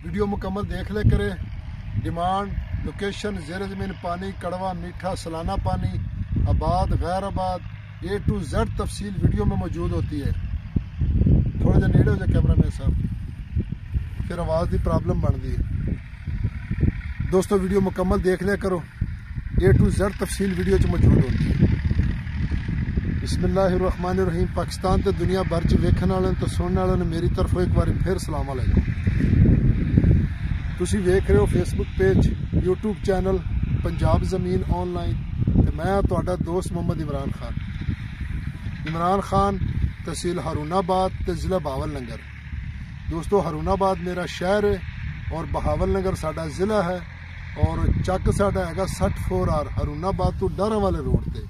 Video मुकम्मल देख ले करे। डिमांड, लोकेशन, ज़ेर ज़मीन पानी, कड़वा, मीठा, सालाना पानी, आबाद, गैर आबाद, A to Z तफसील वीडियो में मौजूद होती है। थोड़ा जा नेड़े हो जाए कैमरा मैन साहब, फिर आवाज़ की प्रॉब्लम बनती है। दोस्तों वीडियो मुकम्मल देख लिया करो। A to Z तफसील वीडियो च मौजूद होती है। बिस्मिल्लाहिर्रहमानिर्रहीम। पाकिस्तान ते दुनिया भर च वेखण वाले ते सुनने वाले मेरी तरफों एक बार फिर सलाम अलैकुम। तुसी वेख रहे हो Facebook page, YouTube channel Punjab ज़मीन ऑनलाइन ते मैं तुहाडा दोस्त मोहम्मद इमरान खान। इमरान खान, तहसील हारूनाबाद ते ज़िला बहावलनगर। दोस्तों हारूनाबाद मेरा शहर है और बहावलनगर साडा ज़िला है और चक साडा हैगा 64R हारूनाबाद तो डारा वाले रोड ते।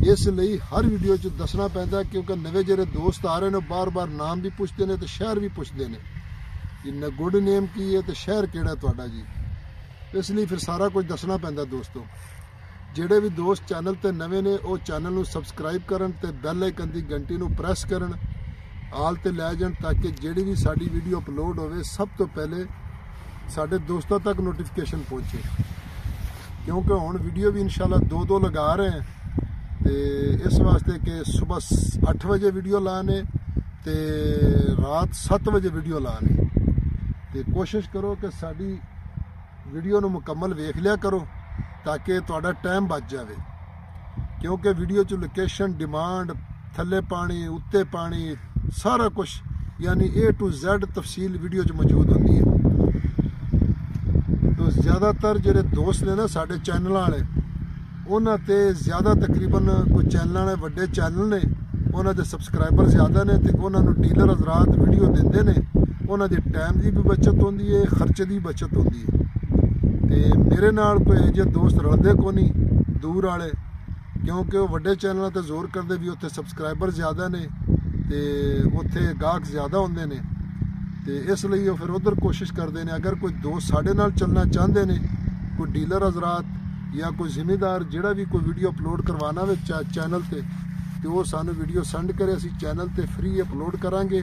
इसलिए हर वीडियो च दसना पैंदा क्योंकि नवे जेरे दोस्त आ रहे हैं बार बार नाम भी पुछते हैं तो शहर भी पुछते हैं कि गुड नेम की है तो शहर केड़ा तुहाडा जी। इसलिए फिर सारा कुछ दसना पैंदा। दोस्तों जेड़े भी दोस्त चैनल ते नवे ने वो चैनल नू सबसक्राइब करन ते बैल आइकन दी घंटी नू प्रेस करन, आल ते लै जान ताकि जेड़ी भी साडी वीडियो अपलोड होवे सब तो पहले साडे दोस्तों तक नोटिफिकेशन पहुंचे। क्योंकि हुण वीडियो भी इंशाल्लाह दो लगा रहे हैं ते इस वास्ते कि सुबह 8 बजे वीडियो लाने ते रात 7 बजे वीडियो लाने। ते कोशिश करो कि साडी वीडियो नू मुकम्मल वेख लिया करो ताकि तुहाडा टाइम बच जाए। क्योंकि वीडियो च लोकेशन, डिमांड, थल्ले पानी, उत्ते पानी, सारा कुछ यानी A to Z तफसील वीडियो च मौजूद होती है। तो ज़्यादातर जेडे दोस्त ने ना साडे चैनल वाले उन्होंने ते ज़्यादा तकरीबन कोई चैनल ने वड्डे चैनल ने उन्होंने सबसक्राइबर ज़्यादा ने तो उन्होंने डीलर हज़रात वीडियो देंदे ने। उन्होंने टाइम की भी बचत होती है, खर्चे की बचत होती है। तो मेरे नाल कोई अजे दोस्त रलदे को नहीं दूर वाले क्योंकि वो वड्डे चैनलों पर जोर करते भी उत्थे सबसक्राइबर ज़्यादा ने तो उत्थे गाहक ज़्यादा होंदे ने। तो इसलिए फिर उधर कोशिश करते हैं। अगर कोई दोस्त साढ़े नाल चलना चाहते हैं, कोई डीलर हज़रात या कोई जिम्मेदार जिहड़ा भी कोई वीडियो अपलोड करवाना हो चैनल ते तो वो सानू वीडियो सेंड करे, असी चैनल ते फ्री अपलोड करांगे,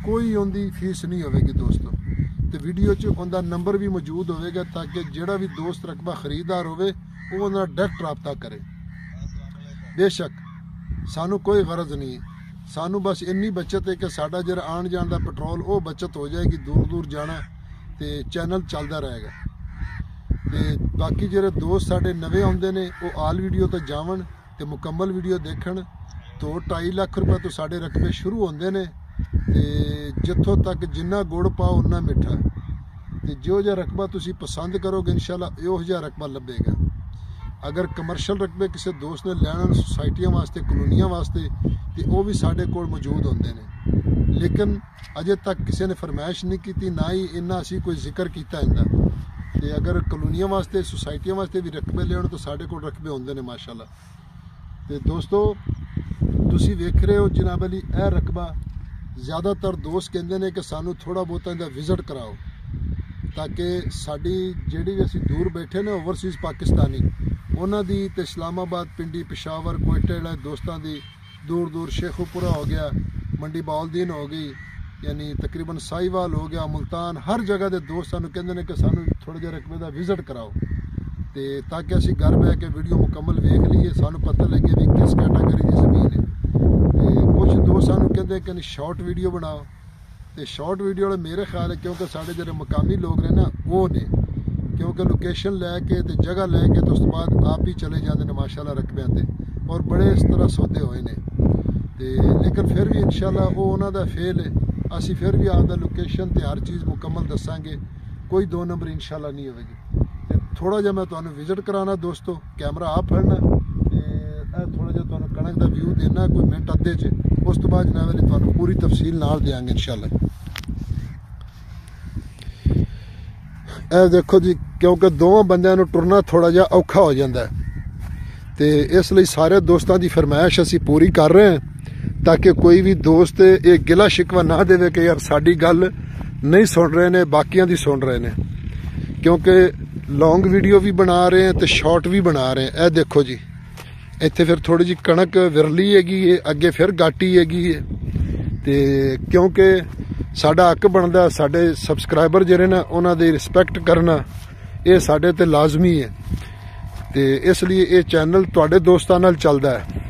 कोई उनकी फीस नहीं होगी दोस्तों। तो वीडियो च उनका नंबर भी मौजूद होगा ताकि जिहड़ा भी दोस्त रकबा खरीदार होवे वो उनका डायरेक्ट रबता करे। बेशक सानू कोई गरज नहीं है, सानू बस इन्नी बचत है कि साडा जिहड़ा आन जान का पेट्रोल वो बचत हो जाएगी, दूर दूर जाना तो चैनल चलता रहेगा। तो बाकी जेरे दोस्त साढ़े नवे आते ने वो आल वीडियो तो जावन तो मुकम्मल वीडियो देखन। तो 2.5 लाख रुपये तो साढ़े रकबे शुरू होंदे ने ते जिथों तक जिन्ना गुड़ पाओ उन्ना मिठा। तो जो जिहा रकबा तुसी पसंद करोगे इंशाल्लाह उहो जिहा रकबा लभेगा। अगर कमर्शल रकबे किसी दोस्त ने लैण सोसाइटियां वास्ते, कलोनियां वास्ते तो वह भी साढ़े कोल मौजूद होंदे ने। लेकिन अजे तक किसी ने फरमाइश नहीं की, ना ही इन्ना असी कोई जिक्र किया इंदा। तो अगर कलोनियां वास्ते, सोसाइटियां वास्ते भी रकबे लेने तो साढ़े कोल रकबे होंदे ने माशाल्लाह। तो दोस्तों तुसी वेख रहे हो जनाब अली यह रकबा ज़्यादातर दोस्त कहते हैं कि सानू थोड़ा बहुत इहदा विजिट कराओ ताकि साडी जिहड़ी भी असी दूर बैठे ने ओवरसीज़ पाकिस्तानी उन्हां दी ते इस्लामाबाद, पिंडी, पेशावर, कोयटे वाले दोस्तों की दूर दूर शेखुपुरा हो गया, मंडी बाउलदीन हो गई, यानी तकरीबन साहिवाल हो गया, मुल्तान, हर जगह के दोस्त सानू कहते हैं कि सानू थोड़े जे रकबे का विजिट कराओ तो ताकि असी घर बह के वीडियो मुकम्मल वेख लीए, सानू पता लगे भी किस कैटागरी की ज़मीन है। तो कुछ दोस्त सानू कहते हैं कि शॉर्ट वीडियो बनाओ तो शॉर्ट वीडियो वाले मेरे ख्याल है क्योंकि साढ़े जो मकामी लोग ने ना वो ने क्योंकि लोकेशन लैके तो जगह लैके तो उस बाद आप ही चले जाते हैं माशाल्लाह रकबियां ते और बड़े इस तरह सौदे होए ने। तो लेकिन फिर भी इंशाल्लाह वो उन्हों का फेल है। असी फिर भी आपका लोकेशन तो हर चीज़ मुकम्मल दसांगे, कोई 2 नंबर इंशाल्लाह नहीं होगी। तो थोड़ा जिहा मैं तुहानू विजिट कराना दोस्तों, कैमरा आप फड़ना थोड़ा जिहा तुहानू कणक का व्यू देना कोई मिनट अद्धे च, उस तो बाद जनाब अली तुहानू पूरी तफसील नाल देंगे इंशाल्लाह। ए देखो जी क्योंकि दोवां बंदियां नू टुरना थोड़ा जिहा औखा हो जाता है तो इसलिए सारे दोस्तों की फरमाइश असी पूरी कर रहे हैं ताकि कोई भी दोस्त ये गिला शिकवा ना दे कि यार साडी गल नहीं सुन रहे ने, बाकियां दी सुन रहे ने। क्योंकि लॉन्ग वीडियो भी बना रहे हैं तो शॉर्ट भी बना रहे हैं। ए देखो जी इत्थे फिर थोड़ी जी कणक विरली हैगी है, अगे फिर गाटी हैगी है ਤੇ ਕਿਉਂਕਿ ਸਾਡਾ ਹੱਕ ਬਣਦਾ ਸਾਡੇ ਸਬਸਕ੍ਰਾਈਬਰ ਜਿਹੜੇ ਨੇ ਉਹਨਾਂ ਦੀ ਰਿਸਪੈਕਟ ਕਰਨਾ ਇਹ ਸਾਡੇ ਤੇ ਲਾਜ਼ਮੀ ਹੈ। ਤੇ ਇਸ ਲਈ ਇਹ ਚੈਨਲ ਤੁਹਾਡੇ ਦੋਸਤਾਂ ਨਾਲ ਚੱਲਦਾ ਹੈ।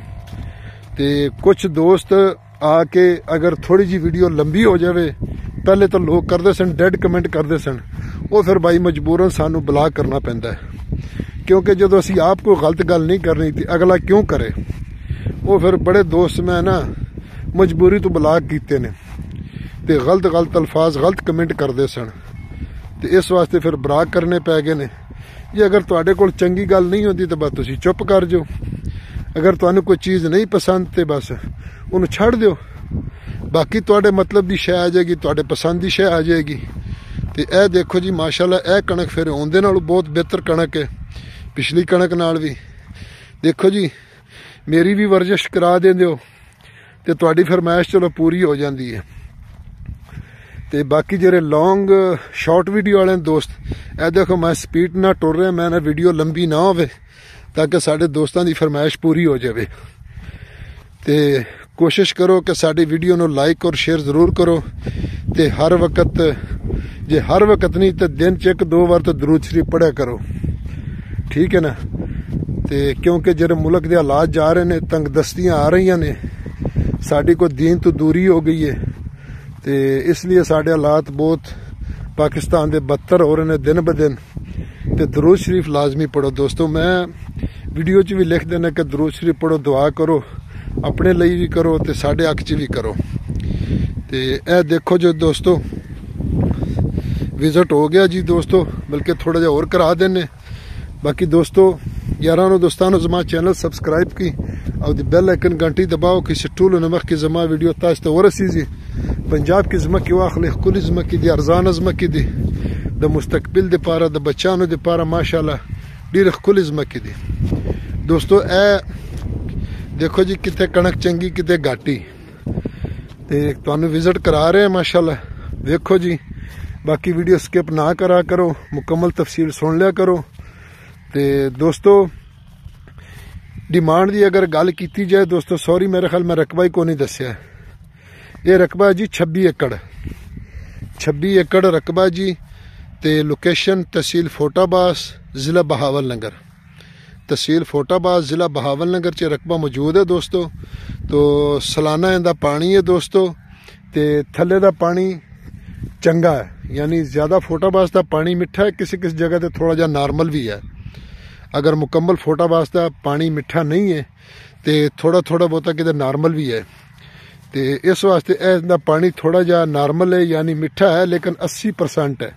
ਤੇ ਕੁਝ ਦੋਸਤ ਆ ਕੇ ਅਗਰ ਥੋੜੀ ਜੀ ਵੀਡੀਓ ਲੰਬੀ ਹੋ ਜਾਵੇ, ਪਹਿਲੇ ਤਾਂ ਲੋਕ ਕਰਦੇ ਸਨ ਡੈਡ ਕਮੈਂਟ ਕਰਦੇ ਸਨ, ਉਹ ਫਿਰ ਬਾਈ ਮਜਬੂਰਨ ਸਾਨੂੰ ਬਲਾਕ ਕਰਨਾ ਪੈਂਦਾ ਹੈ। ਕਿਉਂਕਿ ਜਦੋਂ ਅਸੀਂ ਆਪ ਕੋਈ ਗਲਤ ਗੱਲ ਨਹੀਂ ਕਰਨੀ ਤੇ ਅਗਲਾ ਕਿਉਂ ਕਰੇ। ਉਹ ਫਿਰ ਬੜੇ ਦੋਸਤ ਮੈਂ ਨਾ ਮਜਬੂਰੀ ਤੋਂ ਬਲਾਕ ਕੀਤੇ ਨੇ ਤੇ ਗਲਤ ਅਲਫਾਜ਼ ਗਲਤ ਕਮੈਂਟ ਕਰਦੇ ਸਨ ਤੇ ਇਸ ਵਾਸਤੇ ਫਿਰ ਬਲਾਕ ਕਰਨੇ ਪੈ ਗਏ ਨੇ। ਜੇ ਅਗਰ ਤੁਹਾਡੇ ਕੋਲ ਚੰਗੀ ਗੱਲ ਨਹੀਂ ਹੁੰਦੀ ਤਾਂ ਬਸ ਤੁਸੀਂ ਚੁੱਪ ਕਰ ਜਾਓ। ਅਗਰ ਤੁਹਾਨੂੰ ਕੋਈ ਚੀਜ਼ ਨਹੀਂ ਪਸੰਦ ਤੇ ਬਸ ਉਹਨੂੰ ਛੱਡ ਦਿਓ। ਬਾਕੀ ਤੁਹਾਡੇ ਮਤਲਬ ਦੀ ਸ਼ੈ ਆ ਜਾਏਗੀ, ਤੁਹਾਡੇ ਪਸੰਦ ਦੀ ਸ਼ੈ ਆ ਜਾਏਗੀ। ਤੇ ਇਹ ਦੇਖੋ ਜੀ ਮਾਸ਼ਾਅੱਲਾ ਇਹ ਕਣਕ ਫਿਰ ਉਹਦੇ ਨਾਲੋਂ ਬਹੁਤ ਬਿਹਤਰ ਕਣਕ ਹੈ, ਪਿਛਲੀ ਕਣਕ ਨਾਲ ਵੀ। ਦੇਖੋ ਜੀ ਮੇਰੀ ਵੀ ਵਰਜਿਸ਼ ਕਰਾ ਦਿੰਦੇ ਹੋ ਤੇ ਤੁਹਾਡੀ ਫਰਮਾਇਸ਼ ਚਲੋ ਪੂਰੀ ਹੋ ਜਾਂਦੀ ਹੈ। ਤੇ ਬਾਕੀ ਜਿਹੜੇ ਲੌਂਗ ਸ਼ਾਰਟ ਵੀਡੀਓ ਵਾਲੇ ਦੋਸਤ, ਇਹ ਦੇਖੋ ਮੈਂ ਸਪੀਡ ਨਾਲ ਟੁਰ ਰਿਹਾ, ਮੈਂ ਨਾ ਵੀਡੀਓ ਲੰਬੀ ਨਾ ਹੋਵੇ ਤਾਂ ਕਿ ਸਾਡੇ ਦੋਸਤਾਂ ਦੀ ਫਰਮਾਇਸ਼ ਪੂਰੀ ਹੋ ਜਾਵੇ। ਤੇ ਕੋਸ਼ਿਸ਼ ਕਰੋ ਕਿ ਸਾਡੀ ਵੀਡੀਓ ਨੂੰ ਲਾਈਕ ਔਰ ਸ਼ੇਅਰ ਜ਼ਰੂਰ ਕਰੋ। ਤੇ ਹਰ ਵਕਤ, ਜੇ ਹਰ ਵਕਤ ਨਹੀਂ ਤਾਂ ਦਿਨ 'ਚ 1-2 ਵਾਰ ਤਾਂ ਦਰੂਦ ਸ਼ਰੀਫ ਪੜ੍ਹਿਆ ਕਰੋ, ਠੀਕ ਹੈ ਨਾ। ਤੇ ਕਿਉਂਕਿ ਜਿਹੜੇ ਮੁਲਕ ਦੇ ਹਾਲਾਤ ਜਾ ਰਹੇ ਨੇ, ਤੰਗਦਸਤੀਆਂ ਆ ਰਹੀਆਂ ਨੇ, ਸਾਡੀ ਕੋਈ ਦੀਨ ਤੋਂ ਦੂਰੀ ਹੋ ਗਈ ਹੈ ਤੇ ਇਸ ਲਈ ਸਾਡੇ ਹਾਲਾਤ ਬਹੁਤ ਪਾਕਿਸਤਾਨ ਦੇ ਬਦਤਰ ਹੋ ਰਹੇ ਨੇ ਦਿਨ ਬ ਦਿਨ। ਤੇ ਦਰੂਦ ਸ਼ਰੀਫ ਲਾਜ਼ਮੀ ਪੜੋ ਦੋਸਤੋ। ਮੈਂ ਵੀਡੀਓ 'ਚ ਵੀ ਲਿਖ ਦੇਣਾ ਕਿ ਦਰੂਦ ਸ਼ਰੀਫ ਪੜੋ, ਦੁਆ ਕਰੋ, ਆਪਣੇ ਲਈ ਵੀ ਕਰੋ ਤੇ ਸਾਡੇ ਹੱਕ 'ਚ ਵੀ ਕਰੋ। ਤੇ ਇਹ ਦੇਖੋ ਜੋ ਦੋਸਤੋ ਵਿਜ਼ਿਟ ਹੋ ਗਿਆ ਜੀ ਦੋਸਤੋ, ਬਲਕਿ ਥੋੜਾ ਜਿਹਾ ਹੋਰ ਕਰਾ ਦੇਣੇ। ਬਾਕੀ ਦੋਸਤੋ यारों दोस्तों जमा चैनल सब्सक्राइब की और बेल आइकन घंटी दबाओ कि टूल नमक की जमा वीडियो ताज तो वरसीजी पंजाब की जमा की वाखले कुल जमा की दी अरजान जमा की दी द मुस्तकबिल दे पारा द बच्चानों दे पारा माशाल्लाह डी कुल जमा की दी। दोस्तों ए देखो जी कितने कणक चंगी कितने घाटी ते तुहानू विजिट करा रहे हैं माशाल्लाह। देखो जी बाकी वीडियो स्किप ना करा करो, मुकम्मल तफसील सुन लिया करो। ਤੇ ਦੋਸਤੋ ਡਿਮਾਂਡ ਦੀ ਅਗਰ ਗੱਲ ਕੀਤੀ ਜਾਏ ਦੋਸਤੋ, ਸੌਰੀ ਮੇਰੇ ਖਿਆਲ ਮੈਂ ਰਕਬਾ ਹੀ ਕੋਈ ਨਹੀਂ ਦੱਸਿਆ। ਇਹ ਰਕਬਾ ਜੀ 26 ਏਕੜ ਰਕਬਾ ਜੀ। ਤੇ ਲੋਕੇਸ਼ਨ ਤਹਿਸੀਲ ਫੋਟਾਬਾਸ ਜ਼ਿਲ੍ਹਾ ਬਹਾਵਲਨਗਰ, ਤਹਿਸੀਲ ਫੋਟਾਬਾਸ ਜ਼ਿਲ੍ਹਾ ਬਹਾਵਲਨਗਰ 'ਚ ਰਕਬਾ ਮੌਜੂਦ ਹੈ ਦੋਸਤੋ। ਤੋ ਸਾਲਾਨਾ ਇਹਦਾ ਪਾਣੀ ਹੈ ਦੋਸਤੋ ਤੇ ਥੱਲੇ ਦਾ ਪਾਣੀ ਚੰਗਾ ਹੈ, ਯਾਨੀ ਜ਼ਿਆਦਾ ਫੋਟਾਬਾਸ ਦਾ ਪਾਣੀ ਮਿੱਠਾ ਹੈ, ਕਿਸੇ ਜਗ੍ਹਾ ਤੇ ਥੋੜਾ ਜਿਹਾ ਨਾਰਮਲ ਵੀ ਹੈ। अगर मुकम्मल फोटाबास का पानी मिठा नहीं है तो थोड़ा बहुता किते नार्मल भी है। तो इस वास्ते इसका पानी थोड़ा जहा नार्मल है, यानी मिठा है, लेकिन 80% है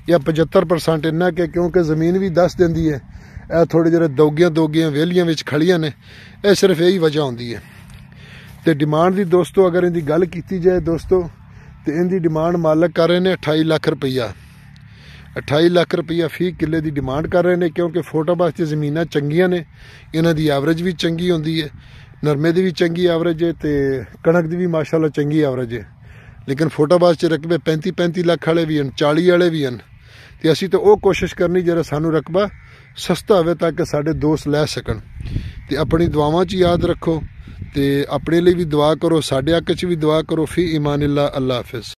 या 75% इन्ना के, क्योंकि ज़मीन भी दस देंदी है। यह थोड़े जरे दोगियां वेलियां विच खड़ियां ने, यह सिर्फ यही वजह होंदी है। तो डिमांड की दोस्तों अगर इनकी गल की जाए दोस्तों, तो इनकी डिमांड मालक कर रहे हैं 28 लाख रुपया। 28 लाख रुपया फी किले की डिमांड कर रहे हैं, क्योंकि फोटाबास की ज़मीन चंगियां ने, इन्हां दी एवरेज भी चंगी होंदी है, नरमे की भी चंगी एवरेज है तो कणक की भी माशाल्लाह चंगी एवरेज है। लेकिन फोटाबास च रकबे 35 लाख वाले भी हैं, 40 वाले भी हैं। तो असी तो वो कोशिश करनी जरा सानू रकबा सस्ता हो ताकि साढ़े दोस्त लै सकन। तो अपनी दुआवां च याद रखो, तो अपने लिए भी दुआ करो, साढ़े हक च भी दुआ करो। फी ईमान अल्लाह। अल्लाह हाफिज़।